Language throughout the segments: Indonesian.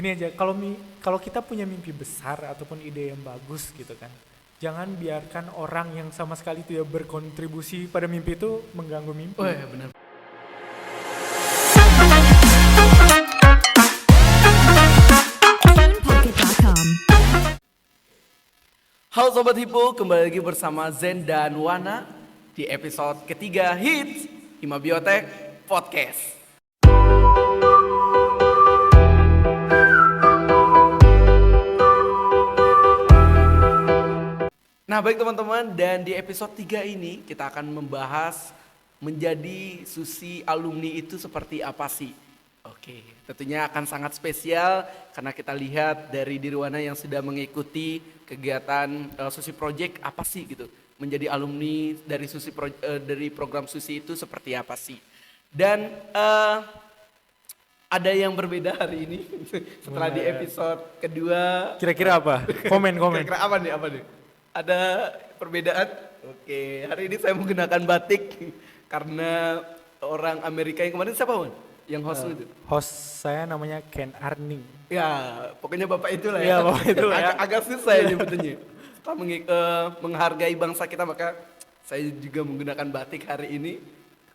Ini aja, kalau kita punya mimpi besar ataupun ide yang bagus gitu kan, jangan biarkan orang yang sama sekali tidak berkontribusi pada mimpi itu mengganggu Oh mimpi. ya benar. Pocket.com. Halo Sobat Hipo, kembali lagi bersama Zen dan Wana di episode ketiga Hits Hima Biotek Podcast. Nah baik teman-teman, dan di episode 3 ini kita akan membahas menjadi Susi alumni itu seperti apa sih? Oke, tentunya akan sangat spesial karena kita lihat dari Dirwana yang sudah mengikuti kegiatan Susi Project apa sih gitu. Menjadi alumni dari dari program Susi itu seperti apa sih? Dan ada yang berbeda hari ini setelah di episode kedua. Kira-kira apa? Komen. Kira-kira apa nih? Ada perbedaan? Oke, hari ini saya menggunakan batik karena orang Amerika yang kemarin siapa Wan? Yang host itu? Host saya namanya Ken Arning. Ya, pokoknya bapak itulah ya. Iya, bapak itulah ya. Agak susah ya nyebutnya. Setelah menghargai bangsa kita maka saya juga menggunakan batik hari ini.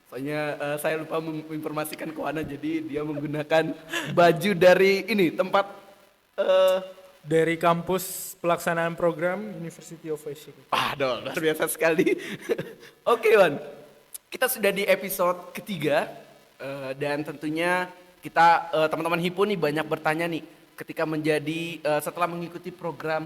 Soalnya saya lupa menginformasikan ke Wana, jadi dia menggunakan baju dari ini tempat Dari kampus pelaksanaan program University of Washington. Aduh, luar biasa sekali. Oke Wan, kita sudah di episode ketiga dan tentunya kita teman-teman Hipo nih banyak bertanya nih ketika menjadi setelah mengikuti program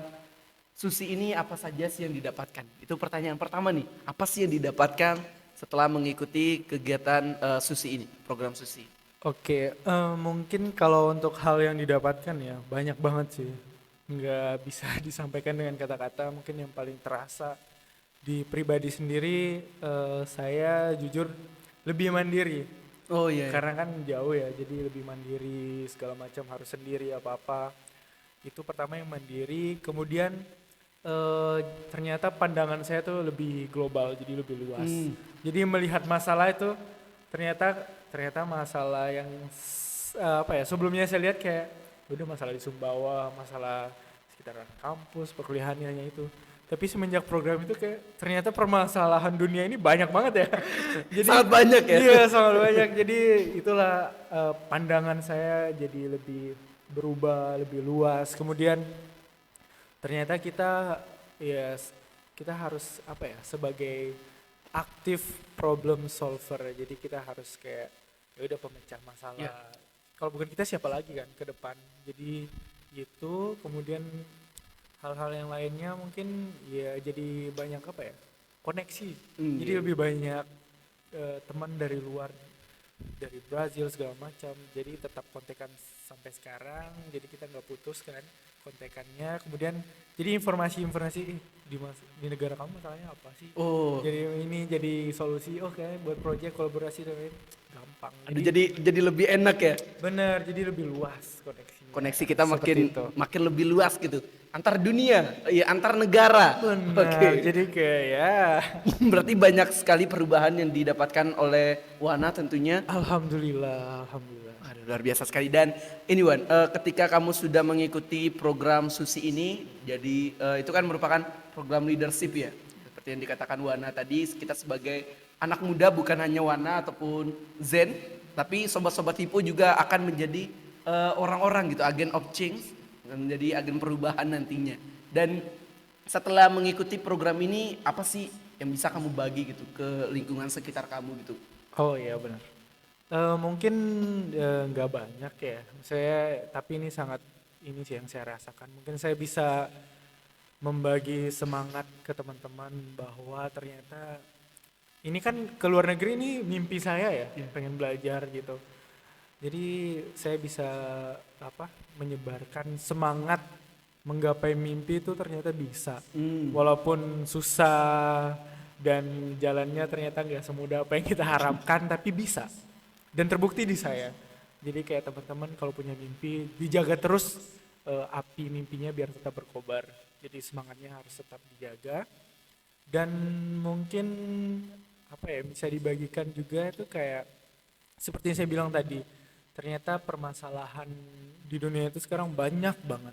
Susi ini apa saja sih yang didapatkan? Itu pertanyaan pertama nih, apa sih yang didapatkan setelah mengikuti kegiatan Susi ini, program Susi? Oke, mungkin kalau untuk hal yang didapatkan ya banyak banget sih. Nggak bisa disampaikan dengan kata-kata. Mungkin yang paling terasa di pribadi sendiri, saya jujur lebih mandiri. Oh iya. Karena kan jauh ya, jadi lebih mandiri segala macam, harus sendiri apa-apa. Itu pertama yang mandiri. Kemudian ternyata pandangan saya tuh lebih global, jadi lebih luas. Jadi melihat masalah itu ternyata masalah yang apa ya, sebelumnya saya lihat kayak udah masalah di Sumbawa, masalah sekitaran kampus, perkuliahannya hanya itu. Tapi semenjak program itu kayak ternyata permasalahan dunia ini banyak banget ya. Jadi Sangat banyak ya? Iya, sangat banyak. Jadi itulah pandangan saya jadi lebih berubah, lebih luas. Kemudian ternyata kita harus apa ya, sebagai aktif problem solver. Jadi kita harus kayak ya udah pemecah masalah. Ya. Kalau bukan kita siapa lagi kan ke depan. Jadi gitu, kemudian hal-hal yang lainnya mungkin ya jadi banyak apa ya, koneksi. Jadi Iya. lebih banyak teman dari luar, dari Brazil segala macam. Jadi tetap kontekan sampai sekarang. Jadi kita nggak putus kan kontekannya. Kemudian jadi informasi di negara kamu masalahnya apa sih? Oh. Jadi ini jadi solusi. Oke, buat project kolaborasi dan lain gampang. Aduh, jadi lebih enak ya. Bener, jadi lebih luas koneksinya. Koneksi kita Seperti itu. makin lebih luas gitu. Antar dunia, ya antar negara. Benar. Oke. Jadi kayak ya. Berarti banyak sekali perubahan yang didapatkan oleh Wana tentunya. Alhamdulillah. Aduh, luar biasa sekali. Dan ini Wan, ketika kamu sudah mengikuti program Susi ini, jadi itu kan merupakan program leadership ya. Seperti yang dikatakan Wana tadi, kita sebagai anak muda bukan hanya Wana ataupun Zen, tapi sobat-sobat Hipo juga akan menjadi orang-orang gitu, agen of change, menjadi agen perubahan nantinya. Dan setelah mengikuti program ini, apa sih yang bisa kamu bagi gitu ke lingkungan sekitar kamu gitu? Oh iya benar. Mungkin nggak banyak ya. Tapi ini sangat ini sih yang saya rasakan. Mungkin saya bisa membagi semangat ke teman-teman bahwa ternyata ini kan ke luar negeri ini mimpi saya ya, pengen belajar gitu. Jadi saya bisa menyebarkan semangat menggapai mimpi itu ternyata bisa. Walaupun susah dan jalannya ternyata nggak semudah apa yang kita harapkan, tapi bisa. Dan terbukti di saya. Jadi kayak teman-teman kalau punya mimpi, dijaga terus api mimpinya biar tetap berkobar. Jadi semangatnya harus tetap dijaga. Dan mungkin apa ya, bisa dibagikan juga itu kayak seperti yang saya bilang tadi. ternyata permasalahan di dunia itu sekarang banyak banget.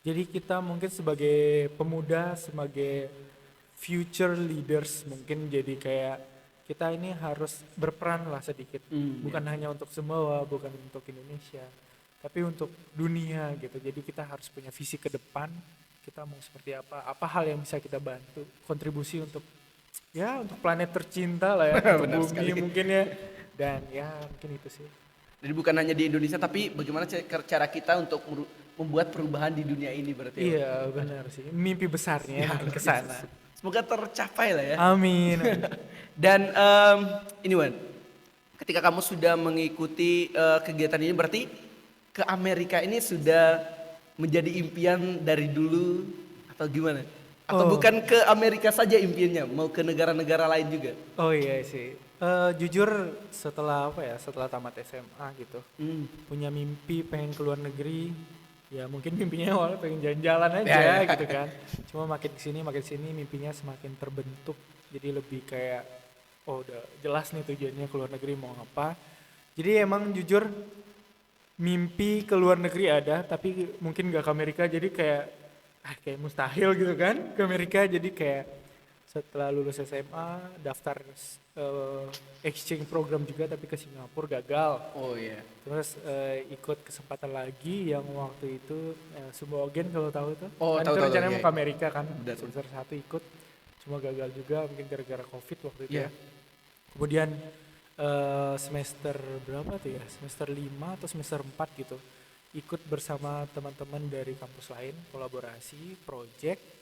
Jadi kita mungkin sebagai pemuda, sebagai future leaders mungkin jadi kayak kita ini harus berperan lah sedikit. Bukan hanya untuk semua, bukan untuk Indonesia, tapi untuk dunia gitu. Jadi kita harus punya visi ke depan, kita mau seperti apa hal yang bisa kita bantu, kontribusi untuk ya untuk planet tercinta lah ya, untuk Benar bumi sekali. mungkin ya. Dan ya mungkin itu sih. Jadi bukan hanya di Indonesia, tapi bagaimana cara kita untuk membuat perubahan di dunia ini berarti. Ya? Iya benar sih, mimpi besarnya mungkin ke sana. Semoga tercapai lah ya. Amin. Dan ini Wan, ketika kamu sudah mengikuti kegiatan ini berarti ke Amerika ini sudah menjadi impian dari dulu atau gimana? Atau Oh. bukan ke Amerika saja impiannya, mau ke negara-negara lain juga? Oh iya sih. Jujur setelah setelah tamat SMA gitu, punya mimpi pengen ke luar negeri. Ya mungkin mimpinya awalnya pengen jalan-jalan aja gitu kan. Cuma makin kesini mimpinya semakin terbentuk. Jadi lebih kayak oh udah jelas nih tujuannya ke luar negeri mau apa. Jadi emang jujur mimpi ke luar negeri ada, tapi mungkin gak ke Amerika. Jadi kayak mustahil gitu kan ke Amerika. Jadi kayak setelah lulus SMA daftar exchange program juga tapi ke Singapura gagal. Oh iya. Terus ikut kesempatan lagi yang waktu itu Sumbawagen kalau tahu tuh. Oh, Kan tahu, itu tahu, rencananya iya. mau ke Amerika kan. Benar. Semester 1 ikut cuma gagal juga mungkin gara-gara Covid waktu itu Iya. ya. Kemudian semester berapa tuh ya? Semester 5 atau semester 4 gitu. Ikut bersama teman-teman dari kampus lain, kolaborasi, project.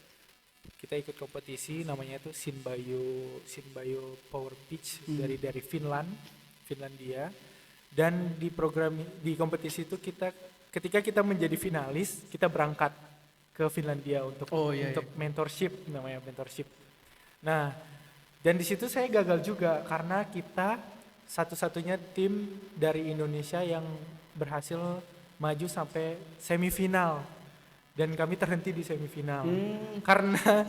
Kita ikut kompetisi namanya tuh Sinbayo Power Pitch dari Finlandia. Dan di kompetisi itu ketika kita menjadi finalis, kita berangkat ke Finlandia untuk mentorship, namanya mentorship. Nah, dan di situ saya gagal juga karena kita satu-satunya tim dari Indonesia yang berhasil maju sampai semifinal. Dan kami terhenti di semifinal karena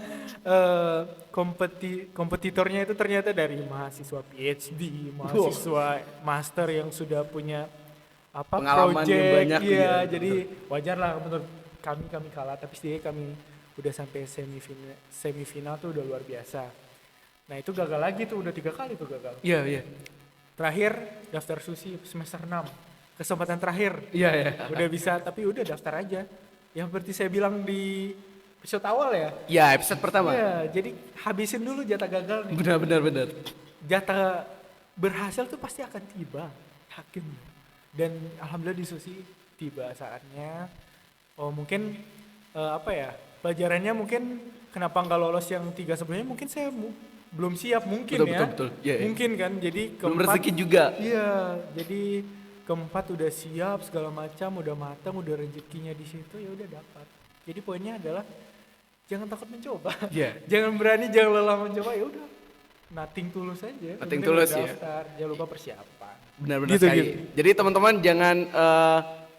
kompetitornya itu ternyata dari mahasiswa PhD, mahasiswa master yang sudah punya Pengalaman yang project, banyak, iya. iya, Jadi wajar lah menurut kami kalah, tapi setidaknya kami udah sampai semifinal tuh udah luar biasa. Nah itu gagal lagi tuh, udah 3 kali tuh gagal. Iya, iya. Terakhir daftar SUSI semester 6, kesempatan terakhir. Iya, iya. Udah bisa, tapi udah daftar aja. Yang seperti saya bilang di episode awal ya. Ya, episode pertama. Iya, jadi habisin dulu jatah gagal nih. Benar. Jatah berhasil tuh pasti akan tiba, yakin. Dan alhamdulillah di SUSI tiba saatnya. Oh mungkin pelajarannya mungkin kenapa nggak lolos yang 3 sebelumnya, mungkin saya belum siap mungkin Betul. Iya, iya. Mungkin kan, jadi Belum keempat. rezeki juga. Iya, jadi keempat udah siap segala macam, udah matang, udah rezekinya di situ, ya udah dapat. Jadi poinnya adalah jangan takut mencoba. Iya. Jangan berani, jangan lelah mencoba, ya udah. Nothing tulus aja. Nothing Yang penting tulus udah ya. daftar, jangan lupa persiapan. Benar-benar Gitu, sekali. gitu. Jadi teman-teman jangan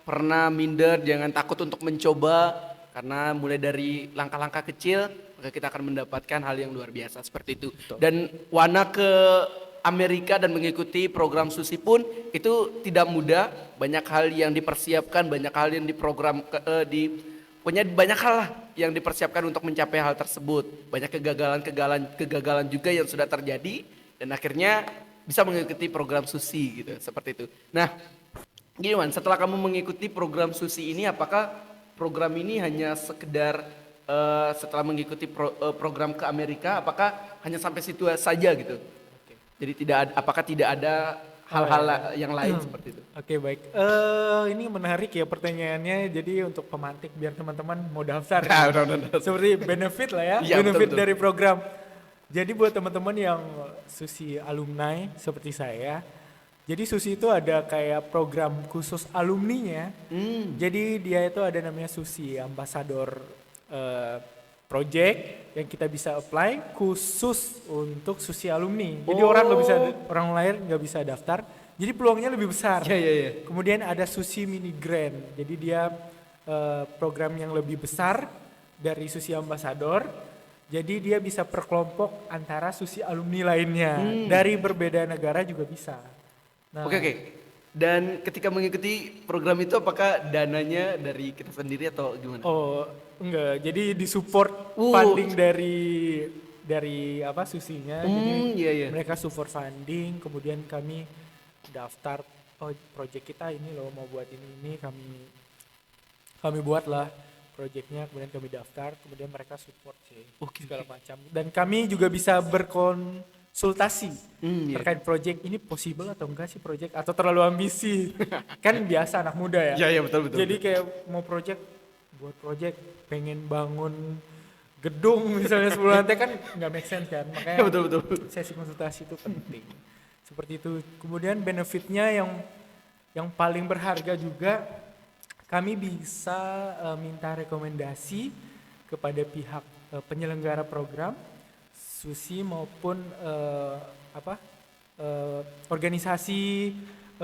pernah minder, jangan takut untuk mencoba karena mulai dari langkah-langkah kecil maka kita akan mendapatkan hal yang luar biasa seperti itu. Dan Wana ke Amerika dan mengikuti program SUSI pun itu tidak mudah, banyak hal yang dipersiapkan, banyak hal yang diprogram punya banyak hal lah yang dipersiapkan untuk mencapai hal tersebut. Banyak kegagalan juga yang sudah terjadi dan akhirnya bisa mengikuti program SUSI gitu, seperti itu. Nah, gini Wan, setelah kamu mengikuti program SUSI ini, apakah program ini hanya sekedar setelah mengikuti program ke Amerika, apakah hanya sampai situ saja gitu? Jadi apakah tidak ada hal-hal yang lain seperti itu? Oke, baik. Ini menarik ya pertanyaannya. Jadi untuk pemantik biar teman-teman mau daftar. Benar. Seperti benefit lah ya, Iya, benefit betul. dari program. Jadi buat teman-teman yang SUSI alumni seperti saya, jadi SUSI itu ada kayak program khusus alumninya. Jadi dia itu ada namanya SUSI Ambassador Project yang kita bisa apply khusus untuk SUSI alumni. Jadi orang lain nggak bisa daftar. Jadi peluangnya lebih besar. Iya. Kemudian ada SUSI Mini Grant. Jadi dia program yang lebih besar dari SUSI Ambassador. Jadi dia bisa per kelompok antara SUSI alumni lainnya. Dari berbeda negara juga bisa. Nah, Oke. Dan ketika mengikuti program itu apakah dananya dari kita sendiri atau gimana? Oh, enggak. Jadi disupport Uh. funding dari apa susinya. Jadi Iya iya. mereka support funding, kemudian kami daftar, oh project kita ini loh mau buat ini kami buatlah projectnya, kemudian kami daftar, kemudian mereka support sih segala macam. Dan kami juga bisa berkonsultasi Iya. terkait project ini possible atau enggak sih project, atau terlalu ambisi. Kan biasa anak muda ya. Iya iya betul betul. Jadi kayak mau buat project pengen bangun gedung misalnya 10 lantai kan nggak make sense kan, makanya betul betul. sesi konsultasi itu penting. Seperti itu. Kemudian benefitnya yang paling berharga juga, kami bisa minta rekomendasi kepada pihak penyelenggara program SUSI maupun organisasi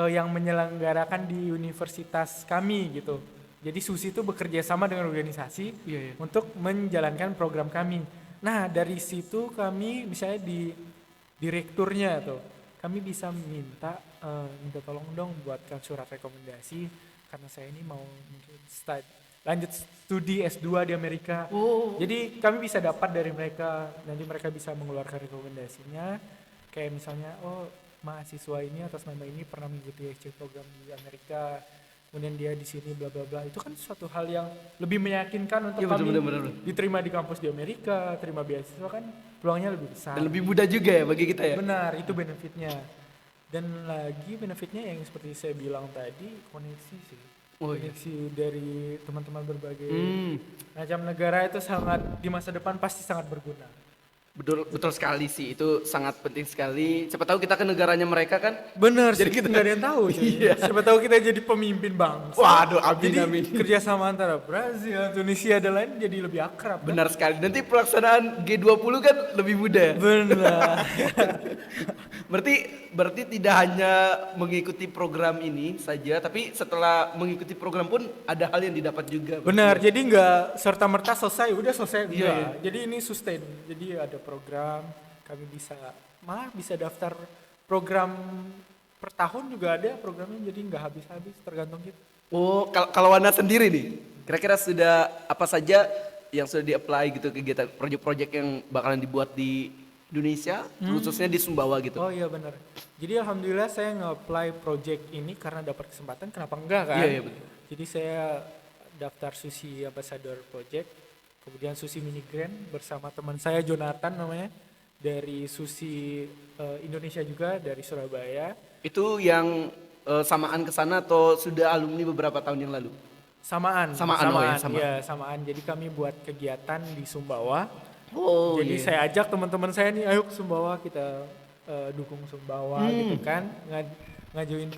yang menyelenggarakan di universitas kami gitu. Jadi SUSI itu bekerja sama dengan organisasi untuk menjalankan program kami. Nah dari situ kami misalnya di direkturnya tuh, kami bisa minta tolong dong buatkan surat rekomendasi karena saya ini mau mungkin lanjut studi S2 di Amerika. Jadi kami bisa dapat dari mereka, nanti mereka bisa mengeluarkan rekomendasinya. Kayak misalnya, oh mahasiswa ini atas nama ini pernah mengikuti exchange program di Amerika, kemudian dia di sini bla bla bla. Itu kan suatu hal yang lebih meyakinkan untuk kami betul. diterima di kampus di Amerika, terima beasiswa kan peluangnya lebih besar. Dan lebih mudah juga ya bagi kita ya. Benar, itu benefitnya. Dan lagi benefitnya yang seperti saya bilang tadi, koneksi sih. Koneksi dari teman-teman berbagai macam negara itu sangat di masa depan pasti sangat berguna. Betul sekali sih, itu sangat penting sekali. Siapa tahu kita ke negaranya mereka kan. Benar, Jadi jadi kita- kita nggak ada yang tahu. Cuy. Iya. Siapa tahu kita jadi pemimpin bangsa. Waduh, amin Jadi amin. kerjasama antara Brazil, Tunisia dan lain jadi lebih akrab. Kan? Benar sekali. Nanti pelaksanaan G20 kan lebih mudah. Benar. Berarti tidak hanya mengikuti program ini saja, tapi setelah mengikuti program pun ada hal yang didapat juga. Benar, jadi nggak serta merta selesai, udah selesai enggak. Iya. Jadi ini sustain. Jadi ada program, kami malah bisa daftar program per tahun juga ada programnya, jadi nggak habis-habis tergantung kita. Oh, kalau Wana sendiri nih, kira-kira sudah apa saja yang sudah di-apply gitu kegiatan proyek-proyek yang bakalan dibuat di Indonesia, khususnya di Sumbawa gitu. Oh iya benar. Jadi alhamdulillah saya nge-apply project ini karena dapat kesempatan, kenapa enggak kan? Iya, betul. Jadi saya daftar Susi Ambassador Project, kemudian Susi Mini Grand bersama teman saya Jonathan namanya, dari Susi Indonesia juga, dari Surabaya. Itu yang samaan ke sana atau sudah alumni beberapa tahun yang lalu? Samaan. Samaan. Samaan. Jadi kami buat kegiatan di Sumbawa. Oh, Jadi iya. saya ajak teman-teman saya nih, ayo ke Sumbawa kita dukung Sumbawa gitu kan, ngadain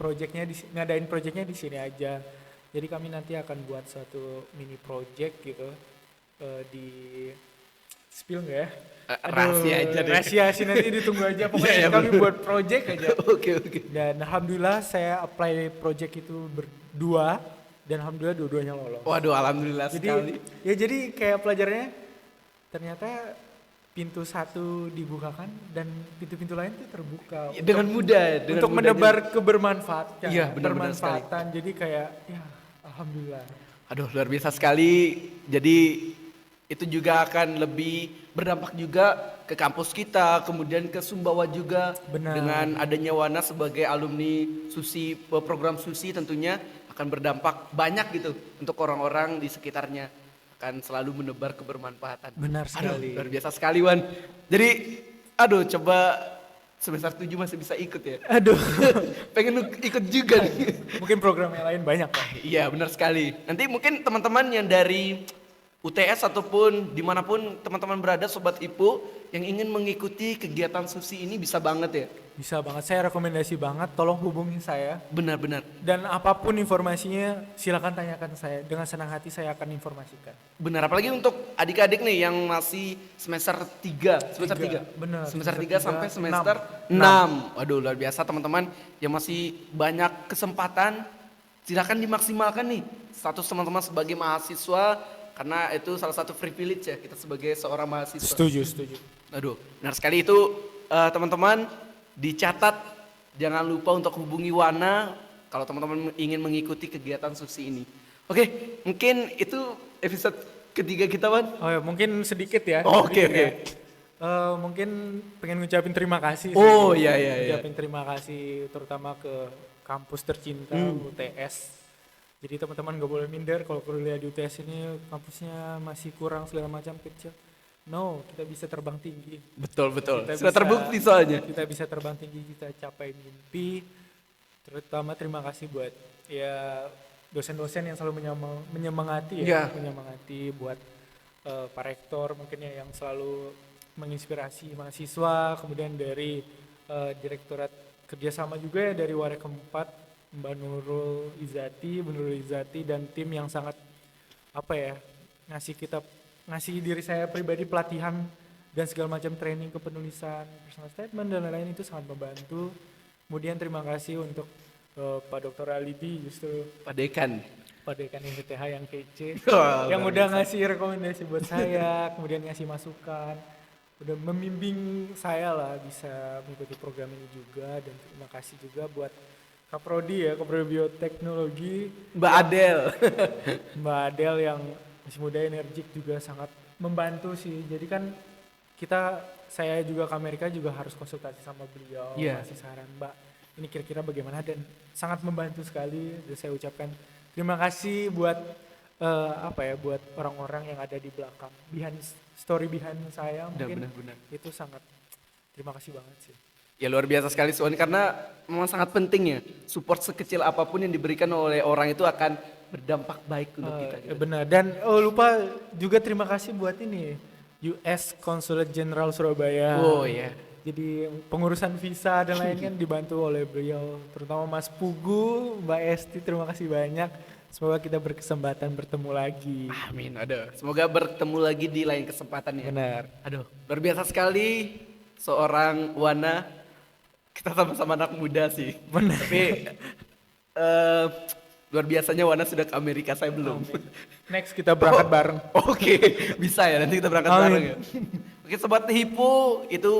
projectnya di sini aja. Jadi kami nanti akan buat suatu mini project gitu di spill nggak ya? Rahasia aja deh. Rahasia sih, nanti ditunggu aja. Pokoknya Iya, kami buat project aja. Oke. Dan alhamdulillah saya apply project itu berdua dan alhamdulillah dua-duanya lolos. Waduh, alhamdulillah sekali. Jadi kayak pelajarannya ternyata pintu satu dibukakan dan pintu-pintu lain tuh terbuka Dengan mudah. untuk menebar kebermanfaatan. Iya, benar-benar bermanfaatan. Jadi kayak ya alhamdulillah. Aduh, luar biasa sekali. Jadi itu juga akan lebih berdampak juga ke kampus kita, kemudian ke Sumbawa juga. Benar. Dengan adanya Wana sebagai alumni Susi, program Susi tentunya akan berdampak banyak gitu untuk orang-orang di sekitarnya. Akan selalu menebar kebermanfaatan. Benar sekali. Luar biasa sekali, Wan. Jadi, coba semester 7 masih bisa ikut ya. Aduh. Pengen ikut juga nih. Mungkin program yang lain banyak kan. Iya, benar sekali. Nanti mungkin teman-teman yang dari UTS ataupun dimanapun teman-teman berada, Sobat IPU yang ingin mengikuti kegiatan Susi ini bisa banget ya. Bisa banget, saya rekomendasi banget, tolong hubungi saya. Benar-benar. Dan apapun informasinya silakan tanyakan saya, dengan senang hati saya akan informasikan. Benar, apalagi untuk adik-adik nih yang masih semester 3. Semester 3? Benar. Semester 3 sampai semester 6. 6. Waduh, luar biasa teman-teman yang masih banyak kesempatan. Silakan dimaksimalkan nih status teman-teman sebagai mahasiswa, karena itu salah satu privilege ya kita sebagai seorang mahasiswa. Setuju. Aduh, benar sekali itu teman-teman dicatat, jangan lupa untuk hubungi Wana kalau teman-teman ingin mengikuti kegiatan Susi ini. Oke, mungkin itu episode ketiga kita, Wan. Oh ya, mungkin sedikit ya. Oh, oke, sedikit oke. ya. Mungkin pengen ngucapin terima kasih sih. Oh, iya. Ngucapin terima kasih terutama ke kampus tercinta UTS. Jadi teman-teman gak boleh minder kalau kuliah di UTS ini kampusnya masih kurang segala macam kecil. No, kita bisa terbang tinggi. Betul. Kita Sudah bisa- terbukti soalnya. Kita bisa terbang tinggi, kita capai mimpi. Terutama terima kasih buat ya dosen-dosen yang selalu menyemangati Iya. menyemangati buat Pak Rektor mungkin ya yang selalu menginspirasi mahasiswa, kemudian dari Direktorat Kerjasama juga ya dari Warek keempat Mbak Nurul Izati dan tim yang sangat ngasih diri saya pribadi pelatihan dan segala macam training kepenulisan personal statement dan lain-lain itu sangat membantu. Kemudian terima kasih untuk Pak Dr. Alibi justru Pak Dekan. Pak Dekan NDTH yang kece Wah, yang luar udah biasa. ngasih rekomendasi buat saya, kemudian ngasih masukan, udah membimbing saya lah bisa mengikuti program ini juga. Dan terima kasih juga buat Kaprodi Bioteknologi, Mbak Adel. Mbak Adel yang masih muda energik juga sangat membantu sih. Jadi kan saya juga ke Amerika juga harus konsultasi sama beliau, Iya. kasih saran, Mbak ini kira-kira bagaimana, dan sangat membantu sekali. Dan saya ucapkan terima kasih buat buat orang-orang yang ada di belakang story behind saya, mungkin benar. itu sangat terima kasih banget sih. Ya luar biasa sekali Suwani, karena memang sangat penting ya. Support sekecil apapun yang diberikan oleh orang itu akan berdampak baik untuk kita. Gitu. Benar. Dan lupa juga terima kasih buat ini US Consulate General Surabaya. Oh iya. Jadi pengurusan visa dan lain kan dibantu oleh beliau, terutama Mas Pugu, Mbak Esti, terima kasih banyak. Semoga kita berkesempatan bertemu lagi. Amin. Aduh, semoga bertemu lagi di lain kesempatan ya. Benar. Aduh, luar biasa sekali seorang Wana. Kita sama-sama anak muda sih. Benar. Tapi luar biasanya Wana sudah ke Amerika, saya belum. Next kita berangkat bareng. Oke, bisa ya, nanti kita berangkat Amin. bareng ya. Oke Sobat Hipo, itu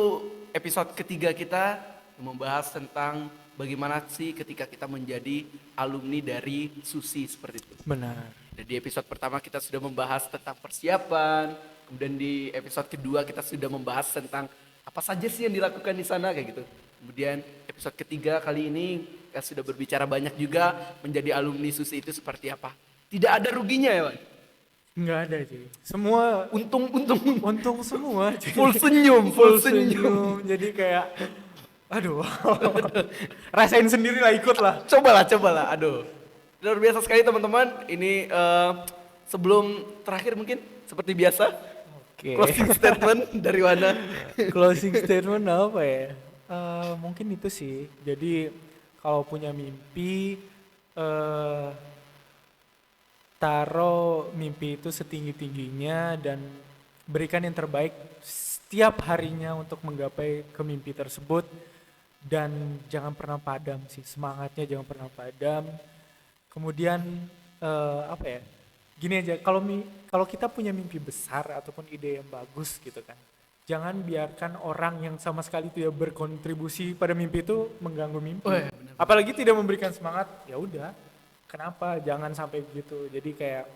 episode ketiga kita yang membahas tentang bagaimana sih ketika kita menjadi alumni dari Susi seperti itu. Benar. Dan di episode pertama kita sudah membahas tentang persiapan, kemudian di episode kedua kita sudah membahas tentang apa saja sih yang dilakukan di sana kayak gitu. Kemudian episode ketiga kali ini kita sudah berbicara banyak juga menjadi alumni Susi itu seperti apa. Tidak ada ruginya ya, Wan? Nggak ada sih. Semua Untung semua. cuy. full senyum. Jadi kayak aduh. Rasain sendiri lah, ikut lah. Cobalah. Aduh. Luar biasa sekali teman-teman. Ini sebelum terakhir mungkin seperti biasa. Oke. Closing statement dari Wana. Closing statement apa ya? Mungkin itu sih. Jadi kalau punya mimpi, taruh mimpi itu setinggi-tingginya dan berikan yang terbaik setiap harinya untuk menggapai ke mimpi tersebut. Dan jangan pernah padam sih, semangatnya jangan pernah padam. Kemudian gini aja, kalau kita punya mimpi besar ataupun ide yang bagus gitu kan, jangan biarkan orang yang sama sekali tidak berkontribusi pada mimpi itu mengganggu mimpi. Oh, iya, benar. Apalagi tidak memberikan semangat, ya udah. Kenapa? Jangan sampai begitu. Jadi kayak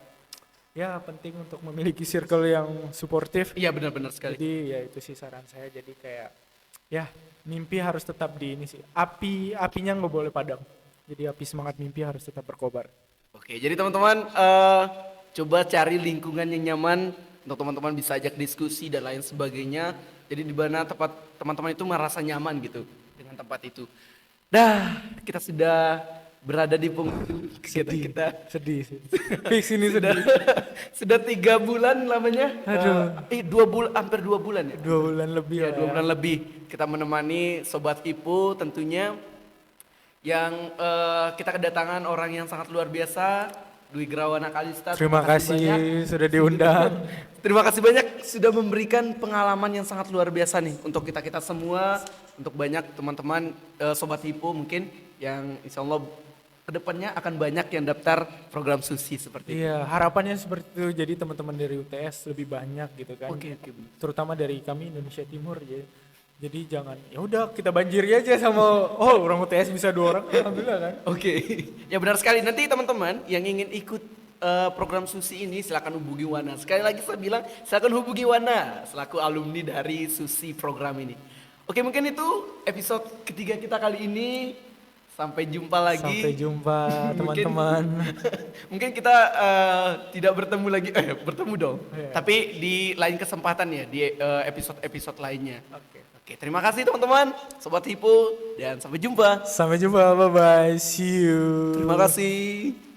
ya penting untuk memiliki circle yang suportif. Iya benar-benar sekali. Jadi ya itu sih saran saya. Jadi kayak ya mimpi harus tetap di ini sih. Apinya nggak boleh padam. Jadi api semangat mimpi harus tetap berkobar. Oke, jadi teman-teman coba cari lingkungan yang nyaman untuk teman-teman bisa ajak diskusi dan lain sebagainya. Jadi di mana tempat teman-teman itu merasa nyaman gitu dengan tempat itu. Kita sudah berada di penghujung kegiatan kita. Sedih sih. Fix ini sedih. Sudah 3 bulan lamanya. Aduh. 2 bulan, hampir 2 bulan ya. 2 bulan lebih Ya, lah 2 bulan lebih kita menemani Sobat Hipo tentunya yang kita kedatangan orang yang sangat luar biasa, Dwi Grawana Kalista. Terima kasih banyak. sudah diundang. Terima kasih banyak sudah memberikan pengalaman yang sangat luar biasa nih untuk kita semua, untuk banyak teman-teman Sobat Hipo mungkin yang insya Allah kedepannya akan banyak yang daftar program Susi seperti itu. Iya, harapannya seperti itu. Jadi teman-teman dari UTS lebih banyak gitu kan. Oke. Terutama dari kami Indonesia Timur. Jadi Jadi jangan ya udah kita banjiri aja sama orang UTS bisa 2 orang, alhamdulillah kan. Oke, ya benar sekali. Nanti teman-teman yang ingin ikut program Susi ini silakan hubungi Wana. Sekali lagi saya bilang silakan hubungi Wana selaku alumni dari Susi program ini. Oke, mungkin itu episode ketiga kita kali ini. Sampai jumpa lagi. Sampai jumpa Mungkin- teman-teman. Mungkin kita tidak bertemu lagi, bertemu dong. Iya. Tapi di lain kesempatan ya, di episode-episode lainnya. Oke. Oke, terima kasih teman-teman, Sobat Hipo, dan sampai jumpa. Sampai jumpa, bye bye, see you. Terima kasih.